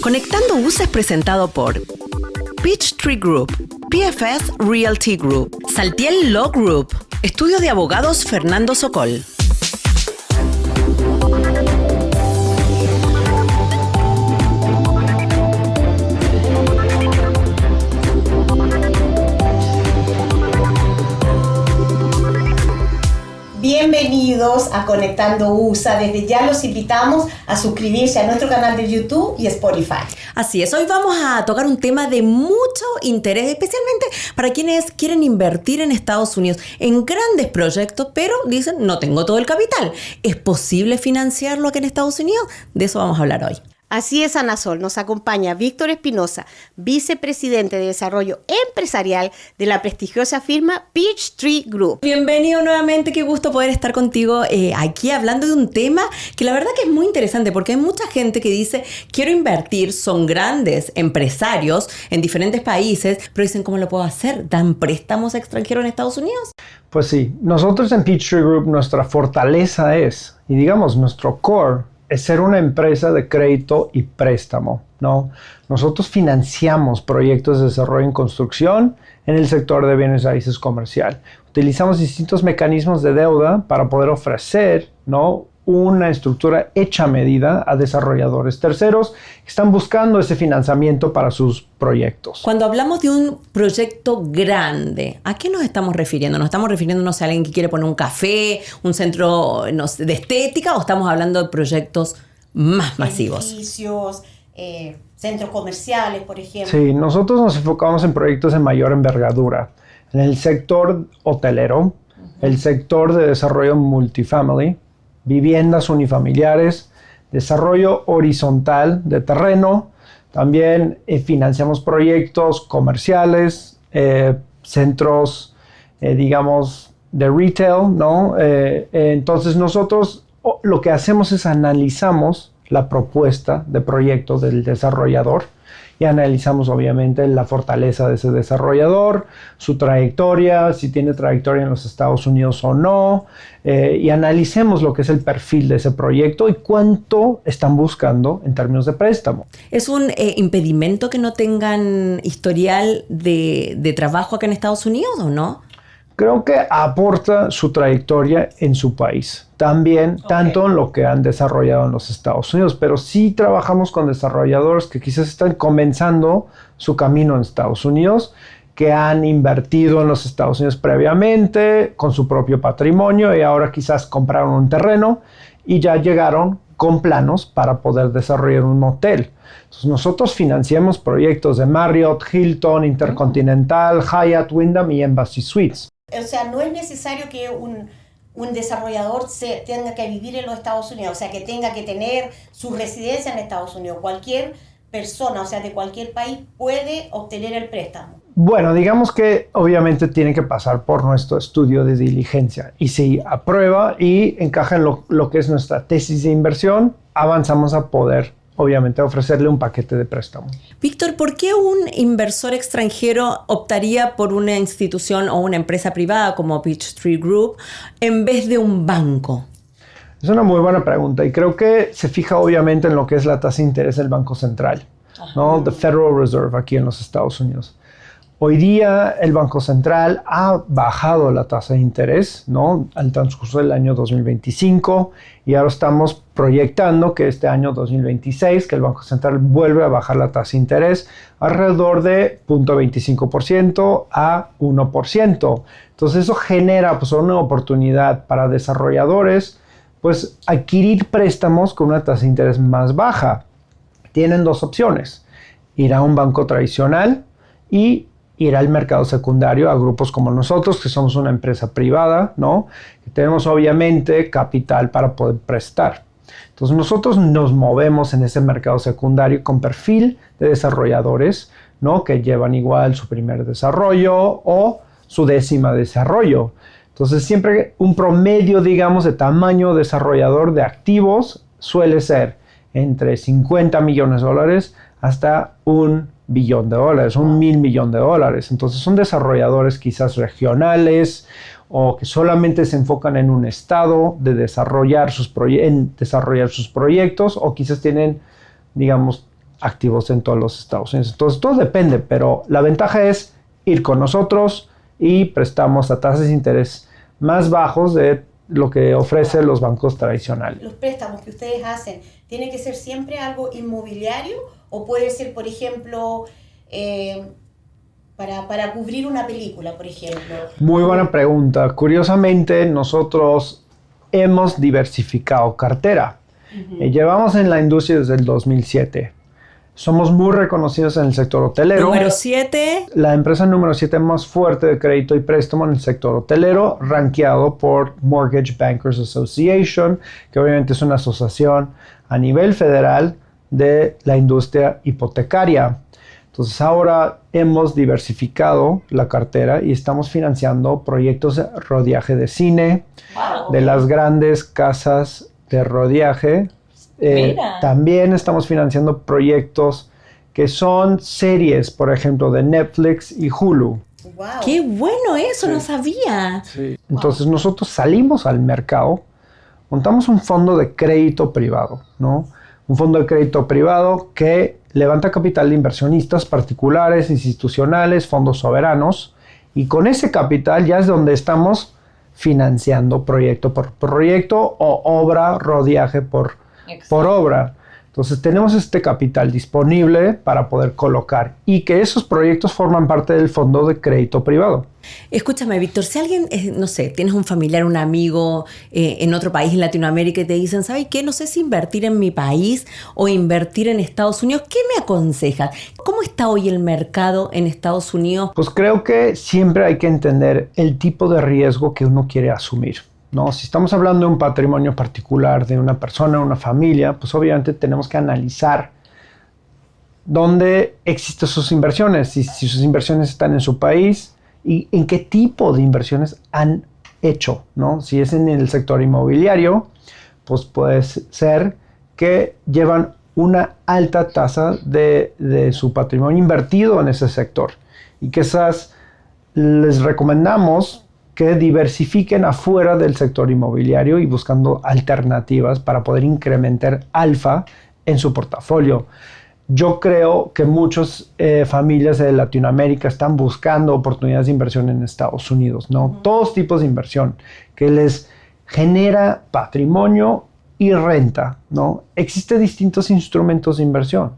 Conectando USA es presentado por Peachtree Group, PFS Realty Group, Saltiel Law Group, Estudio de Abogados Fernando Sokol. Bienvenidos a Conectando USA. Desde ya los invitamos a suscribirse a nuestro canal de YouTube y Spotify. Así es, hoy vamos a tocar un tema de mucho interés, especialmente para quienes quieren invertir en Estados Unidos en grandes proyectos, pero dicen, no tengo todo el capital. ¿Es posible financiarlo aquí en Estados Unidos? De eso vamos a hablar hoy. Así es, Ana Sol. Nos acompaña Víctor Espinosa, vicepresidente de Desarrollo Empresarial de la prestigiosa firma Peachtree Group. Bienvenido nuevamente, qué gusto poder estar contigo aquí hablando de un tema que la verdad que es muy interesante porque hay mucha gente que dice, quiero invertir, son grandes empresarios en diferentes países, pero dicen, ¿cómo lo puedo hacer? ¿Dan préstamos extranjeros en Estados Unidos? Pues sí, nosotros en Peachtree Group nuestra fortaleza es, y digamos nuestro core, es ser una empresa de crédito y préstamo, ¿no? Nosotros financiamos proyectos de desarrollo en construcción en el sector de bienes raíces comercial. Utilizamos distintos mecanismos de deuda para poder ofrecer, ¿no?, una estructura hecha a medida a desarrolladores terceros que están buscando ese financiamiento para sus proyectos. Cuando hablamos de un proyecto grande, ¿a qué nos estamos refiriendo? ¿Nos estamos refiriéndonos a alguien que quiere poner un café, un centro de estética, o estamos hablando de proyectos más masivos? Edificios, centros comerciales, por ejemplo. Sí, nosotros nos enfocamos en proyectos de mayor envergadura. En el sector hotelero, el sector de desarrollo multifamily, viviendas unifamiliares, desarrollo horizontal de terreno. También financiamos proyectos comerciales, centros, digamos, de retail, ¿no? Entonces nosotros lo que hacemos es analizamos la propuesta de proyecto del desarrollador y analizamos obviamente la fortaleza de ese desarrollador, su trayectoria, si tiene trayectoria en los Estados Unidos o no, y analicemos lo que es el perfil de ese proyecto y cuánto están buscando en términos de préstamo. ¿Es un impedimento que no tengan historial de trabajo acá en Estados Unidos o no? Creo que aporta su trayectoria en su país, también tanto en lo que han desarrollado en los Estados Unidos, pero sí trabajamos con desarrolladores que quizás están comenzando su camino en Estados Unidos, que han invertido en los Estados Unidos previamente con su propio patrimonio y ahora quizás compraron un terreno y ya llegaron con planos para poder desarrollar un hotel. Entonces nosotros financiamos proyectos de Marriott, Hilton, Intercontinental, Hyatt, Wyndham y Embassy Suites. O sea, no es necesario que un desarrollador tenga que vivir en los Estados Unidos, o sea, que tenga que tener su residencia en Estados Unidos. Cualquier persona, o sea, de cualquier país puede obtener el préstamo. Bueno, digamos que obviamente tiene que pasar por nuestro estudio de diligencia y si aprueba y encaja en lo que es nuestra tesis de inversión, avanzamos a poder obviamente ofrecerle un paquete de préstamo. Víctor, ¿por qué un inversor extranjero optaría por una institución o una empresa privada como Peachtree Group en vez de un banco? Es una muy buena pregunta y creo que se fija obviamente en lo que es la tasa de interés del Banco Central, ¿no? The Federal Reserve aquí en los Estados Unidos. Hoy día el Banco Central ha bajado la tasa de interés, ¿no?, al transcurso del año 2025 y ahora estamos proyectando que este año 2026 que el Banco Central vuelve a bajar la tasa de interés alrededor de 0.25% a 1%. Entonces eso genera pues una oportunidad para desarrolladores pues adquirir préstamos con una tasa de interés más baja. Tienen dos opciones: ir a un banco tradicional y ir al mercado secundario, a grupos como nosotros, que somos una empresa privada, ¿no?, que tenemos obviamente capital para poder prestar. Entonces nosotros nos movemos en ese mercado secundario con perfil de desarrolladores, ¿no?, que llevan igual su primer desarrollo o su décima desarrollo. Entonces siempre un promedio, digamos, de tamaño desarrollador de activos suele ser entre 50 millones de dólares hasta $1 billón, $1,000 millones. Entonces son desarrolladores quizás regionales o que solamente se enfocan en un estado de desarrollar sus proyectos o quizás tienen, digamos, activos en todos los Estados Unidos. Entonces, todo depende, pero la ventaja es ir con nosotros y prestamos a tasas de interés más bajos de lo que ofrecen los bancos tradicionales. Los préstamos que ustedes hacen, ¿tiene que ser siempre algo inmobiliario o puede ser, por ejemplo, para cubrir una película, por ejemplo? Muy buena pregunta. Curiosamente, nosotros hemos diversificado cartera. Llevamos en la industria desde el 2007. Somos muy reconocidos en el sector hotelero. Número 7. La empresa número 7 más fuerte de crédito y préstamo en el sector hotelero, rankeado por Mortgage Bankers Association, que obviamente es una asociación a nivel federal de la industria hipotecaria. Entonces ahora hemos diversificado la cartera y estamos financiando proyectos de rodaje de cine, de las grandes casas de rodaje. También estamos financiando proyectos que son series, por ejemplo, de Netflix y Hulu. Wow. ¡Qué bueno eso! No sabía. Entonces nosotros salimos al mercado, montamos un fondo de crédito privado, ¿no? Un fondo de crédito privado que levanta capital de inversionistas particulares, institucionales, fondos soberanos, y con ese capital ya es donde estamos financiando proyecto por proyecto o obra, rodaje por obra. Entonces tenemos este capital disponible para poder colocar y que esos proyectos forman parte del fondo de crédito privado. Escúchame, Víctor, si alguien, no sé, tienes un familiar, un amigo en otro país, en Latinoamérica, y te dicen, ¿sabes qué? No sé si invertir en mi país o invertir en Estados Unidos. ¿Qué me aconsejas? ¿Cómo está hoy el mercado en Estados Unidos? Pues creo que siempre hay que entender el tipo de riesgo que uno quiere asumir, ¿no? Si estamos hablando de un patrimonio particular de una persona, una familia, pues obviamente tenemos que analizar dónde existen sus inversiones, si sus inversiones están en su país y en qué tipo de inversiones han hecho, ¿no? Si es en el sector inmobiliario, pues puede ser que llevan una alta tasa de su patrimonio invertido en ese sector y que les recomendamos que diversifiquen afuera del sector inmobiliario y buscando alternativas para poder incrementar alfa en su portafolio. Yo creo que muchas familias de Latinoamérica están buscando oportunidades de inversión en Estados Unidos, ¿no? Todos tipos de inversión que les genera patrimonio y renta, ¿no? Existen distintos instrumentos de inversión.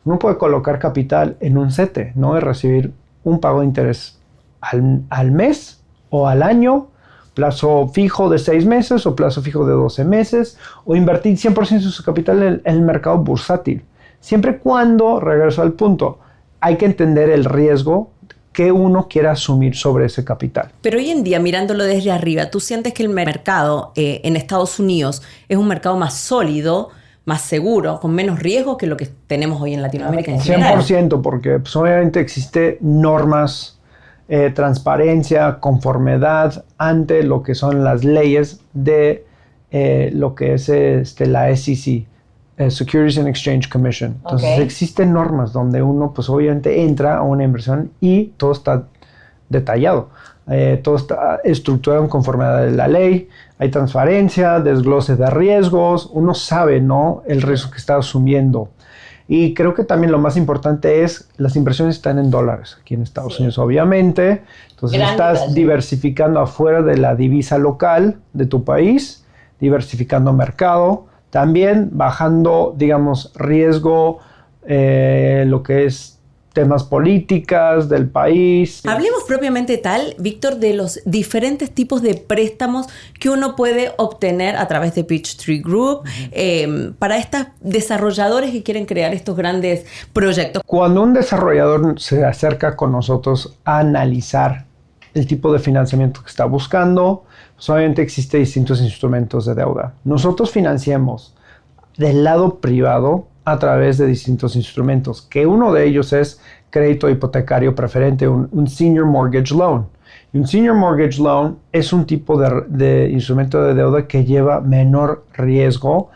Uno puede colocar capital en un CETE, ¿no? Y recibir un pago de interés al mes o al año, plazo fijo de 6 meses o plazo fijo de 12 meses, o invertir 100% de su capital en el mercado bursátil. Siempre y cuando, regreso al punto, hay que entender el riesgo que uno quiera asumir sobre ese capital. Pero hoy en día, mirándolo desde arriba, ¿tú sientes que el mercado en Estados Unidos es un mercado más sólido, más seguro, con menos riesgo que lo que tenemos hoy en Latinoamérica en general? 100%, porque pues, obviamente existen normas, transparencia, conformidad ante lo que son las leyes de lo que es la SEC, Securities and Exchange Commission. Entonces existen normas donde uno pues obviamente entra a una inversión y todo está detallado. Todo está estructurado en conformidad de la ley, hay transparencia, desglose de riesgos, uno sabe, ¿no?, el riesgo que está asumiendo. Y creo que también lo más importante es las inversiones están en dólares aquí en Estados Unidos, obviamente. Entonces estás diversificando afuera de la divisa local de tu país, diversificando mercado, también bajando, digamos, riesgo, lo que es temas políticas del país. Hablemos propiamente tal, Víctor, de los diferentes tipos de préstamos que uno puede obtener a través de Peachtree Group para estos desarrolladores que quieren crear estos grandes proyectos. Cuando un desarrollador se acerca con nosotros a analizar el tipo de financiamiento que está buscando, pues obviamente existen distintos instrumentos de deuda. Nosotros financiamos del lado privado a través de distintos instrumentos, que uno de ellos es crédito hipotecario preferente, un Senior Mortgage Loan. Y un Senior Mortgage Loan es un tipo de instrumento de deuda que lleva menor riesgo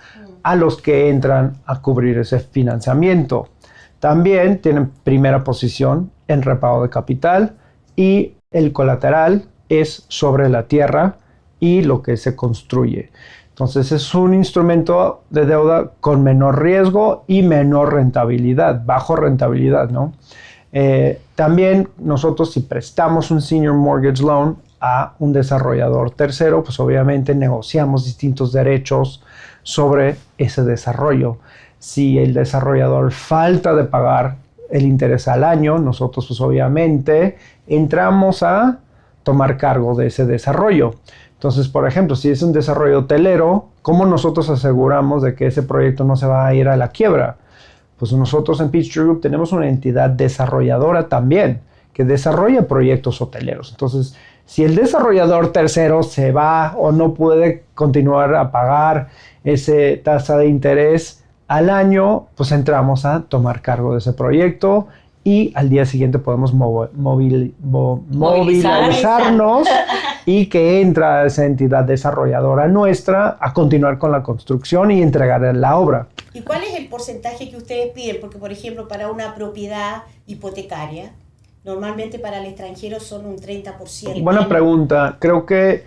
a los que entran a cubrir ese financiamiento. También tienen primera posición en repago de capital y el colateral es sobre la tierra y lo que se construye. Entonces es un instrumento de deuda con menor riesgo y menor rentabilidad, bajo rentabilidad, ¿no? También nosotros, si prestamos un senior mortgage loan a un desarrollador tercero, pues obviamente negociamos distintos derechos sobre ese desarrollo. Si el desarrollador falta de pagar el interés al año, nosotros pues obviamente entramos a tomar cargo de ese desarrollo. Entonces, por ejemplo, si es un desarrollo hotelero, ¿cómo nosotros aseguramos de que ese proyecto no se va a ir a la quiebra? Pues nosotros en Peachtree Group tenemos una entidad desarrolladora también, que desarrolla proyectos hoteleros. Entonces, si el desarrollador tercero se va o no puede continuar a pagar esa tasa de interés al año, pues entramos a tomar cargo de ese proyecto y al día siguiente podemos movilizarnos y que entra esa entidad desarrolladora nuestra a continuar con la construcción y entregar la obra. ¿Y cuál es el porcentaje que ustedes piden? Porque, por ejemplo, para una propiedad hipotecaria, normalmente para el extranjero son un 30%. Buena pregunta. Creo que,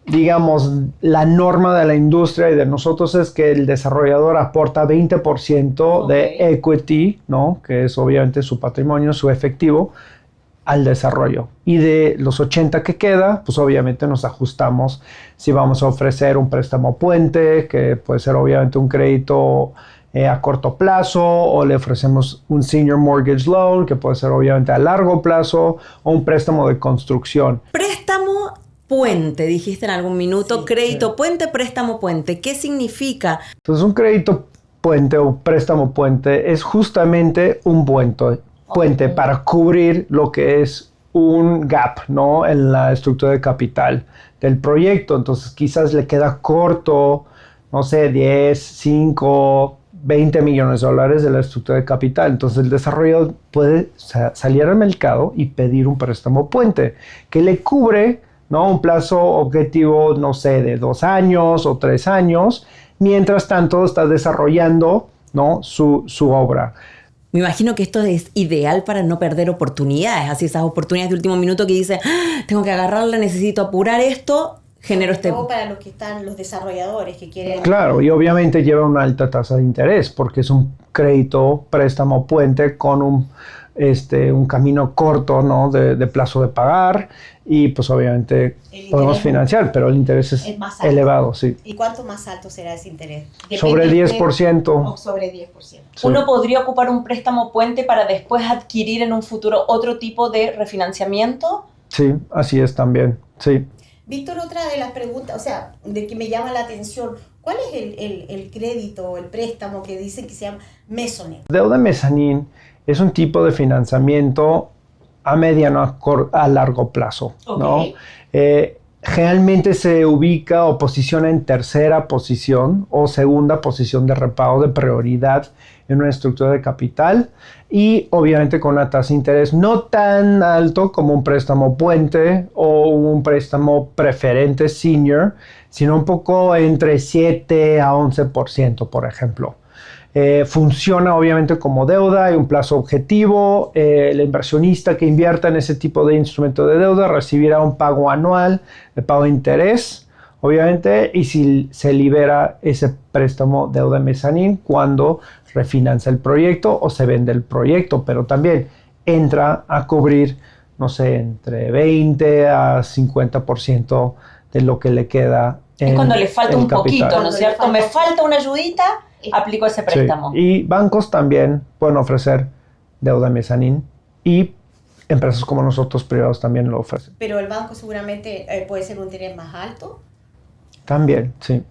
digamos, la norma de la industria y de nosotros es que el desarrollador aporta 20% de equity, ¿no? Que es obviamente su patrimonio, su efectivo, al desarrollo. Y de los 80 que queda, pues obviamente nos ajustamos si vamos a ofrecer un préstamo puente, que puede ser obviamente un crédito a corto plazo, o le ofrecemos un senior mortgage loan, que puede ser obviamente a largo plazo, o un préstamo de construcción. Préstamo puente, dijiste en algún minuto, Sí, crédito puente, préstamo puente. ¿Qué significa? Entonces un crédito puente o préstamo puente es justamente un puente para cubrir lo que es un gap, ¿no? En la estructura de capital del proyecto. Entonces quizás le queda corto, no sé, 10, 5, 20 millones de dólares de la estructura de capital. Entonces el desarrollador puede salir al mercado y pedir un préstamo puente que le cubre, ¿no? Un plazo objetivo, no sé, de 2 años o 3 años. Mientras tanto está desarrollando, ¿no? su obra. Me imagino que esto es ideal para no perder oportunidades, así esas oportunidades de último minuto que dice, tengo que agarrarla, necesito apurar esto, genero este... Todo para los que están, los desarrolladores que quieren... Claro, y obviamente lleva una alta tasa de interés porque es un crédito, préstamo puente con un camino corto, ¿no? de plazo de pagar y pues obviamente podemos financiar, pero el interés es más alto. elevado, sí. ¿Y cuánto más alto será ese interés? Sobre 10%. O sobre 10%. Sí. Uno podría ocupar un préstamo puente para después adquirir en un futuro otro tipo de refinanciamiento. Sí, así es también, sí. Víctor, otra de las preguntas, o sea, de que me llama la atención, ¿cuál es el crédito o el préstamo que dicen que se llama mezzanine? Deuda mezzanine es un tipo de financiamiento a mediano a largo plazo, ¿no? Generalmente se ubica o posiciona en tercera posición o segunda posición de repago de prioridad en una estructura de capital y obviamente con una tasa de interés no tan alto como un préstamo puente o un préstamo preferente senior, sino un poco entre 7 a 11%, por ejemplo. Funciona obviamente como deuda, hay un plazo objetivo, el inversionista que invierta en ese tipo de instrumento de deuda recibirá un pago anual de pago de interés, obviamente, y si se libera ese préstamo deuda mezzanine cuando refinancia el proyecto o se vende el proyecto, pero también entra a cubrir, no sé, entre 20 a 50% de lo que le queda. Es cuando le falta un capital. poquito, ¿no es cierto? Me falta una ayudita, aplico ese préstamo. Sí. Y bancos también pueden ofrecer deuda mezzanine y empresas como nosotros privados también lo ofrecen. Pero el banco seguramente puede ser un interés más alto. También, sí.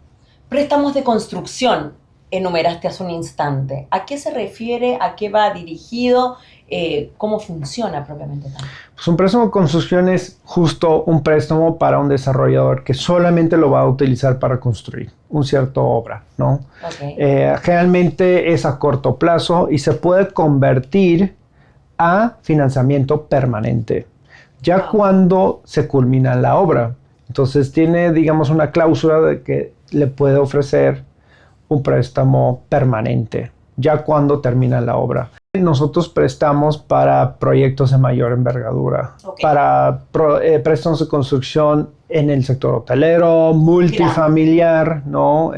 Préstamos de construcción, enumeraste hace un instante. ¿A qué se refiere? ¿A qué va dirigido? ¿Cómo funciona propiamente tal? Pues un préstamo de construcción es justo un préstamo para un desarrollador que solamente lo va a utilizar para construir una cierta obra, ¿no? Okay. Generalmente es a corto plazo y se puede convertir a financiamiento permanente, ya cuando se culmina la obra. Entonces tiene, digamos, una cláusula de que le puede ofrecer un préstamo permanente, ya cuando termina la obra. nosotros prestamos para proyectos de mayor envergadura, para préstamos de construcción en el sector hotelero, multifamiliar, ¿no?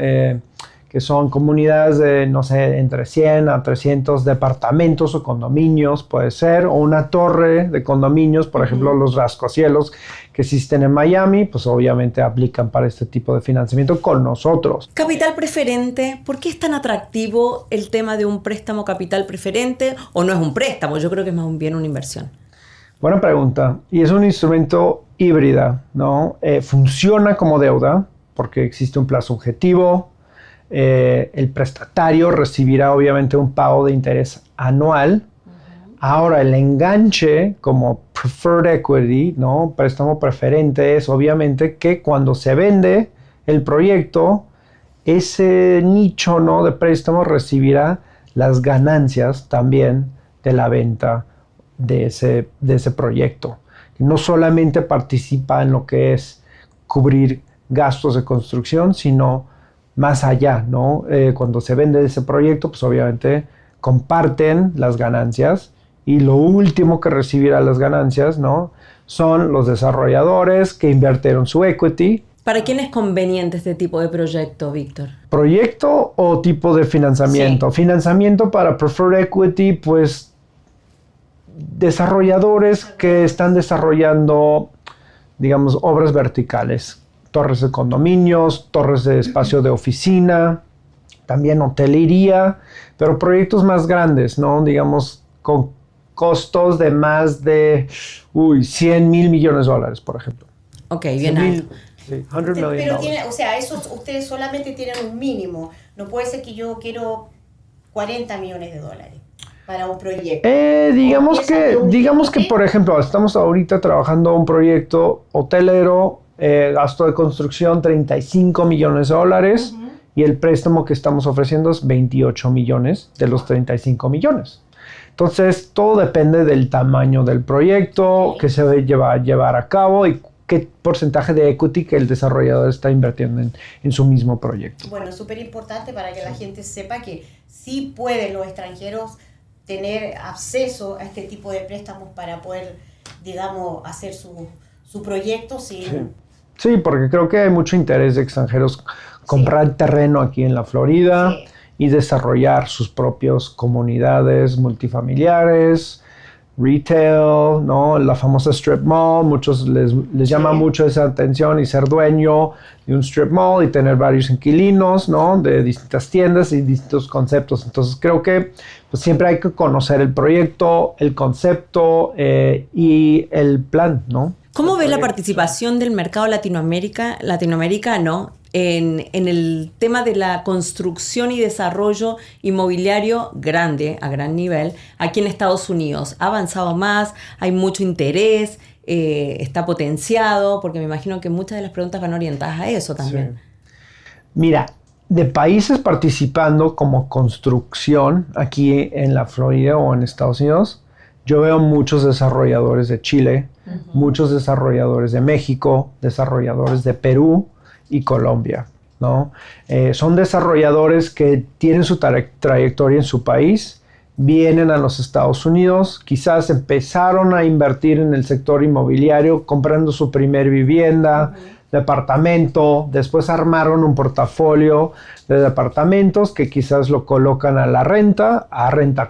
Que son comunidades de, no sé, entre 100 a 300 departamentos o condominios, puede ser, o una torre de condominios, por ejemplo, los rascacielos que existen en Miami, pues obviamente aplican para este tipo de financiamiento con nosotros. Capital preferente, ¿por qué es tan atractivo el tema de un préstamo capital preferente? ¿O no es un préstamo? Yo creo que es más bien una inversión. Buena pregunta. Y es un instrumento híbrida, ¿no? Funciona como deuda porque existe un plazo objetivo. El prestatario recibirá obviamente un pago de interés anual. Ahora, el enganche como preferred equity, ¿no? Préstamo preferente, es obviamente que cuando se vende el proyecto, ese nicho, ¿no?, de préstamo recibirá las ganancias también de la venta de ese proyecto. No solamente participa en lo que es cubrir gastos de construcción, sino más allá, ¿no? Cuando se vende ese proyecto, pues obviamente comparten las ganancias y lo último que recibirá las ganancias, ¿no?, son los desarrolladores que invirtieron su equity. ¿Para quién es conveniente este tipo de proyecto, Víctor? ¿Proyecto o tipo de financiamiento? Sí. Financiamiento para preferred equity, pues desarrolladores que están desarrollando, digamos, obras verticales. Torres de condominios, torres de espacio de oficina, también hotelería, pero proyectos más grandes, ¿no? Digamos, con costos de más de $100 mil millones, por ejemplo. Ok, bien alto. Sí, $100 million. Pero tiene, o sea, eso ustedes solamente tienen un mínimo. No puede ser que yo quiero $40 millones para un proyecto. Digamos que, por ejemplo, estamos ahorita trabajando un proyecto hotelero, gasto de construcción $35 millones, y el préstamo que estamos ofreciendo es 28 millones de los 35 millones. Entonces, todo depende del tamaño del proyecto que se va a llevar a cabo y qué porcentaje de equity que el desarrollador está invirtiendo en su mismo proyecto. Bueno, súper importante para que la gente sepa que sí pueden los extranjeros tener acceso a este tipo de préstamos para poder, digamos, hacer su proyecto sin... Sí, porque creo que hay mucho interés de extranjeros comprar terreno aquí en la Florida y desarrollar sus propias comunidades multifamiliares, retail, ¿no? La famosa strip mall, muchos les llama mucho esa atención y ser dueño de un strip mall y tener varios inquilinos, ¿no?, de distintas tiendas y distintos conceptos. Entonces creo que pues, siempre hay que conocer el proyecto, el concepto y el plan, ¿no? ¿Cómo ves la participación del mercado latinoamericano en el tema de la construcción y desarrollo inmobiliario a gran nivel, aquí en Estados Unidos? ¿Ha avanzado más? ¿Hay mucho interés? ¿Está potenciado? Porque me imagino que muchas de las preguntas van orientadas a eso también. Sí. Mira, de países participando como construcción aquí en la Florida o en Estados Unidos, yo veo muchos desarrolladores de Chile, muchos desarrolladores de México, desarrolladores de Perú y Colombia, ¿no? Son desarrolladores que tienen su trayectoria en su país, vienen a los Estados Unidos, quizás empezaron a invertir en el sector inmobiliario comprando su primer vivienda, departamento, después armaron un portafolio de departamentos que quizás lo colocan a renta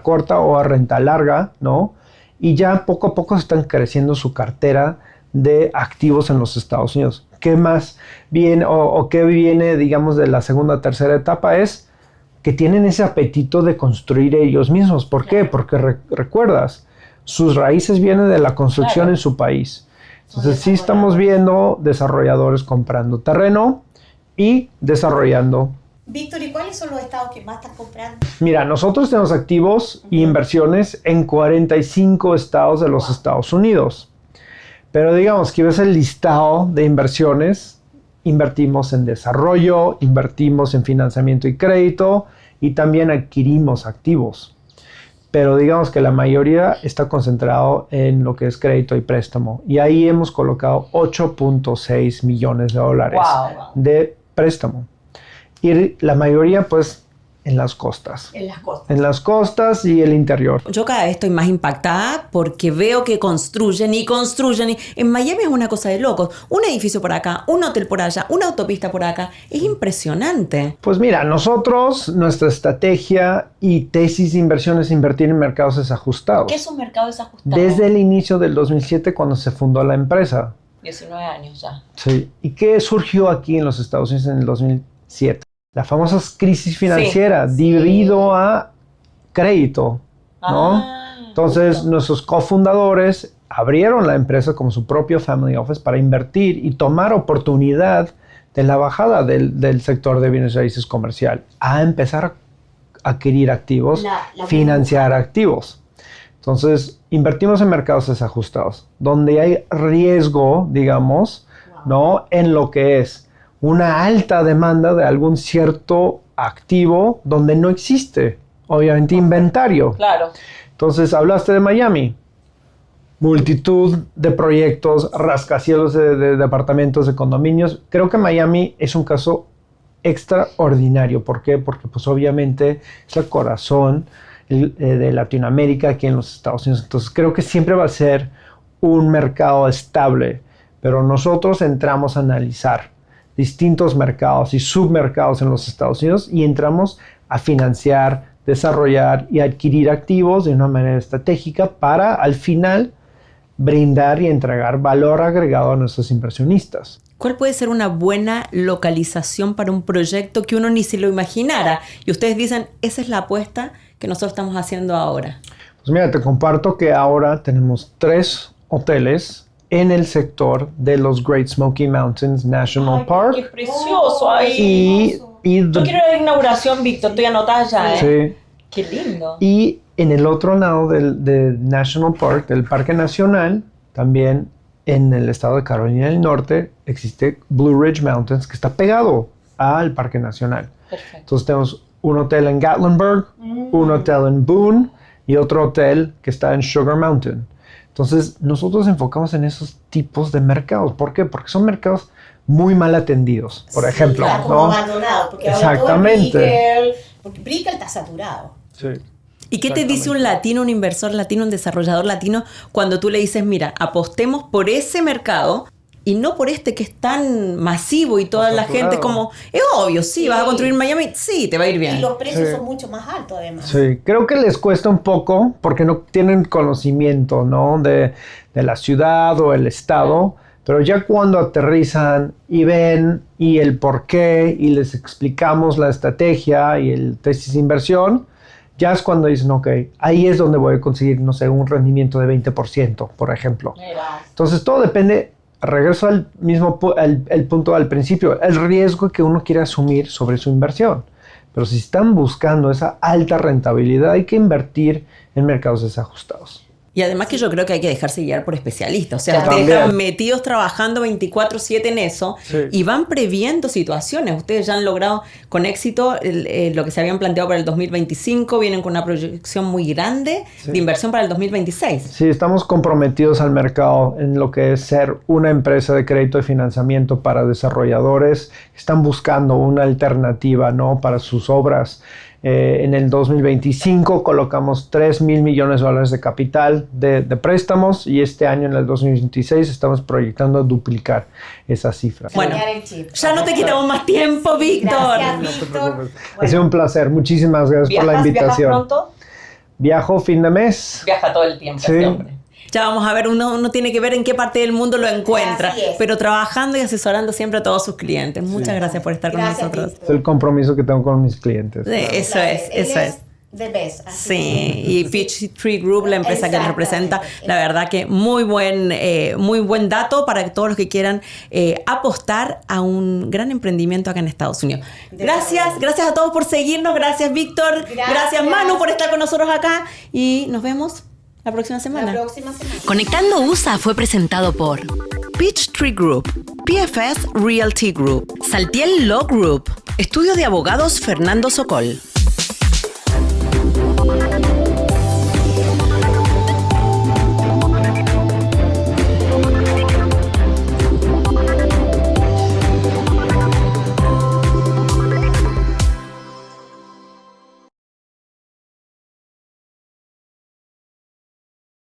corta o a renta larga, ¿no? Y ya poco a poco están creciendo su cartera de activos en los Estados Unidos. ¿Qué más viene o qué viene, digamos, de la segunda o tercera etapa? Es que tienen ese apetito de construir ellos mismos. ¿Por qué? Porque recuerdas, sus raíces vienen de la construcción en su país. Entonces sí estamos viendo desarrolladores comprando terreno y desarrollando. Víctor, ¿y cuáles son los estados que más están comprando? Mira, nosotros tenemos activos e inversiones en 45 estados de los Estados Unidos. Pero digamos que ves el listado de inversiones, invertimos en desarrollo, invertimos en financiamiento y crédito y también adquirimos activos. Pero digamos que la mayoría está concentrado en lo que es crédito y préstamo. Y ahí hemos colocado $8.6 millones de préstamo. Y la mayoría, pues, en las costas. En las costas. En las costas y el interior. Yo cada vez estoy más impactada porque veo que construyen. En Miami es una cosa de locos. Un edificio por acá, un hotel por allá, una autopista por acá. Es impresionante. Pues mira, nosotros, nuestra estrategia y tesis de inversión es invertir en mercados desajustados. ¿Qué es un mercado desajustado? Desde el inicio del 2007, cuando se fundó la empresa. 19 años ya. Sí. ¿Y qué surgió aquí en los Estados Unidos en el 2007? La famosa crisis financiera debido a crédito, ¿no? Entonces, nuestros cofundadores abrieron la empresa como su propio family office para invertir y tomar oportunidad de la bajada del sector de bienes raíces comercial a empezar a adquirir activos, financiar activos. Entonces, invertimos en mercados desajustados, donde hay riesgo, digamos, ¿no? En lo que es una alta demanda de algún cierto activo donde no existe, obviamente, inventario. Claro. Entonces, hablaste de Miami. Multitud de proyectos, rascacielos de departamentos, de condominios. Creo que Miami es un caso extraordinario. ¿Por qué? Porque, pues, obviamente, es el corazón de Latinoamérica aquí en los Estados Unidos. Entonces, creo que siempre va a ser un mercado estable. Pero nosotros entramos a analizar distintos mercados y submercados en los Estados Unidos y entramos a financiar, desarrollar y adquirir activos de una manera estratégica para al final brindar y entregar valor agregado a nuestros inversionistas. ¿Cuál puede ser una buena localización para un proyecto que uno ni se lo imaginara? Y ustedes dicen, esa es la apuesta que nosotros estamos haciendo ahora. Pues mira, te comparto que ahora tenemos 3 hoteles en el sector de los Great Smoky Mountains National Park. ¡Qué precioso! Ay, yo quiero la inauguración, Víctor. Estoy anotada ya, ¿eh? Sí. ¡Qué lindo! Y en el otro lado del National Park, del Parque Nacional, también en el estado de Carolina del Norte, existe Blue Ridge Mountains, que está pegado al Parque Nacional. Perfecto. Entonces tenemos un hotel en Gatlinburg, un hotel en Boone y otro hotel que está en Sugar Mountain. Entonces, nosotros enfocamos en esos tipos de mercados. ¿Por qué? Porque son mercados muy mal atendidos, por ejemplo. Claro, como abandonado, porque exactamente. Porque Brickell está saturado. Sí. ¿Y qué te dice un latino, un inversor latino, un desarrollador latino cuando tú le dices, mira, apostemos por ese mercado y no por este que es tan masivo y toda la gente como, es obvio, sí, vas a construir Miami, sí, te va a ir bien. Y los precios son mucho más altos además. Sí, creo que les cuesta un poco porque no tienen conocimiento, ¿no? de la ciudad o el estado, pero ya cuando aterrizan y ven y el por qué y les explicamos la estrategia y el tesis de inversión, ya es cuando dicen, ok, ahí es donde voy a conseguir, no sé, un rendimiento de 20%, por ejemplo. Mira. Entonces todo depende. Regreso al mismo el punto al principio, el riesgo que uno quiere asumir sobre su inversión. Pero si están buscando esa alta rentabilidad, hay que invertir en mercados desajustados. Y además que yo creo que hay que dejarse guiar por especialistas. O sea, También. ustedes están metidos trabajando 24/7 en eso y van previendo situaciones. Ustedes ya han logrado con éxito lo que se habían planteado para el 2025. Vienen con una proyección muy grande de inversión para el 2026. Sí, estamos comprometidos al mercado en lo que es ser una empresa de crédito y financiamiento para desarrolladores que están buscando una alternativa, ¿no? Para sus obras. En el 2025 colocamos $3,000 millones de capital de préstamos y este año en el 2026 estamos proyectando duplicar esa cifra. Bueno, ya no te quitamos más tiempo, Víctor. Gracias, Víctor. Bueno. Ha sido un placer. Muchísimas gracias por la invitación. ¿Viajas pronto? Viajo fin de mes. Viaja todo el tiempo, Sí. este hombre. Ya vamos a ver, uno tiene que ver en qué parte del mundo lo encuentra, Así es. pero trabajando y asesorando siempre a todos sus clientes. Muchas gracias por estar con nosotros. Es el compromiso que tengo con mis clientes. Eso es. The best. Así Sí, y Peachtree Group, la empresa que nos representa, Exactamente. la verdad que muy buen dato para todos los que quieran apostar a un gran emprendimiento acá en Estados Unidos. Gracias a todos por seguirnos, gracias Víctor, gracias Manu por estar con nosotros acá y nos vemos la próxima semana. La próxima semana. Conectando USA fue presentado por Peachtree Group, PFS Realty Group, Saltiel Law Group, Estudio de Abogados Fernando Sokol.